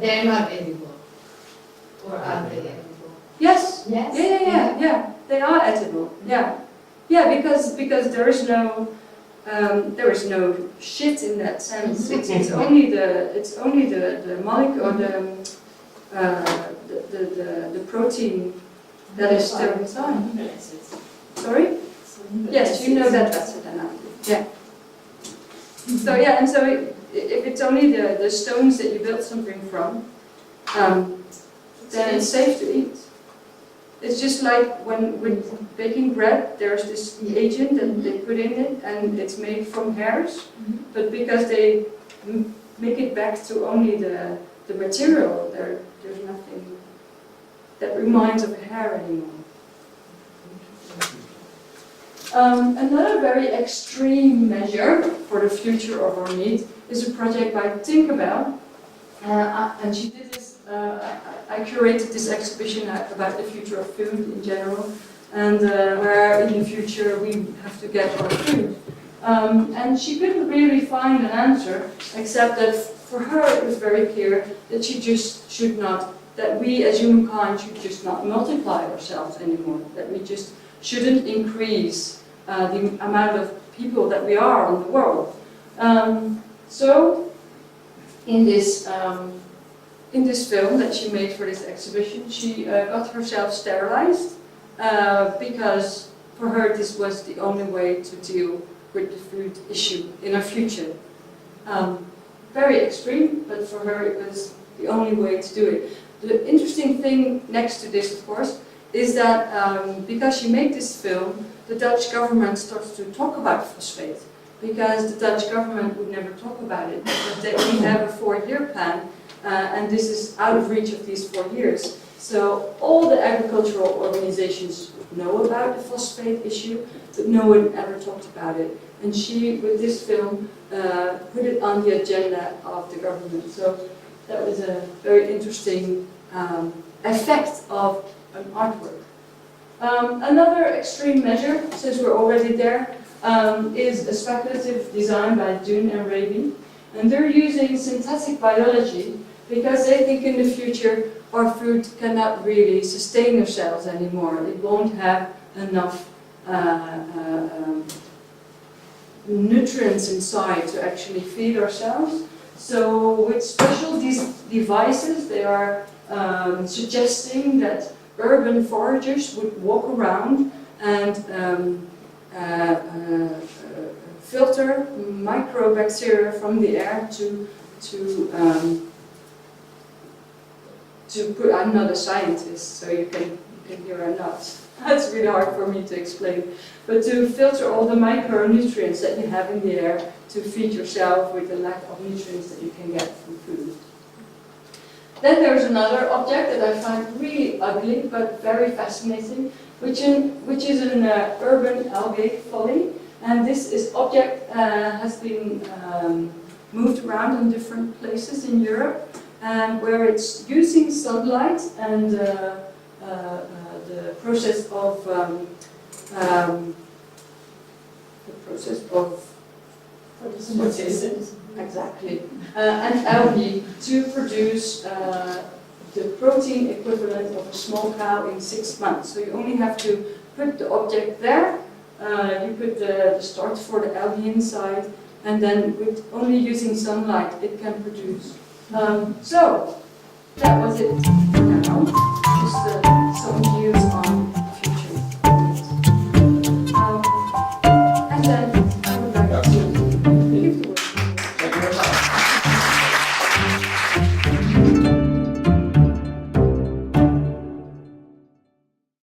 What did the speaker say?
they're not edible. Or are they edible? Yes. Yes. Yeah. They are edible. Yeah. Yeah, because there is no shit in that sense. It's only the molecule or the protein that is still inside. Sorry? Yes, you know that better than I do. Yeah. So yeah, and so if it's only the stones that you build something from, then it's safe to eat. It's just like when baking bread, there's this agent that they put in it, and it's made from hairs. But because they make it back to only the material, there's nothing that reminds of hair anymore. Another very extreme measure for the future of our meat is a project by Tinkerbell, and she did this. I curated this exhibition about the future of food in general, and where in the future we have to get our food. And she couldn't really find an answer, except that for her it was very clear that she just should not, that we as humankind should just not multiply ourselves anymore, that we just shouldn't increase the amount of people that we are in the world. So in this film that she made for this exhibition, she got herself sterilized because for her this was the only way to deal with the food issue in our future. Very extreme, but for her it was the only way to do it. The interesting thing next to this, of course, is that because she made this film, the Dutch government starts to talk about phosphate, because the Dutch government would never talk about it, because they only have a 4-year plan, and this is out of reach of these 4 years. So all the agricultural organizations know about the phosphate issue, but no one ever talked about it. And she, with this film, put it on the agenda of the government. So that was a very interesting effect of an artwork. Another extreme measure, since we're already there, is a speculative design by Dune and Raby. And they're using synthetic biology because they think in the future our food cannot really sustain ourselves anymore. It won't have enough nutrients inside to actually feed ourselves. So with special devices, they are suggesting that urban foragers would walk around and filter microbacteria from the air to put. I'm not a scientist, so you can hear I'm not. That's really hard for me to explain. But to filter all the micronutrients that you have in the air to feed yourself with the lack of nutrients that you can get from food. Then there's another object that I find really ugly but very fascinating, which is an urban algae folly. And this object has been moved around in different places in Europe, and where it's using sunlight and the process of what is it exactly? And algae to produce the protein equivalent of a small cow in 6 months. So you only have to put the object there. You put the start for the algae inside, and then with only using sunlight it can produce. So that was it for now.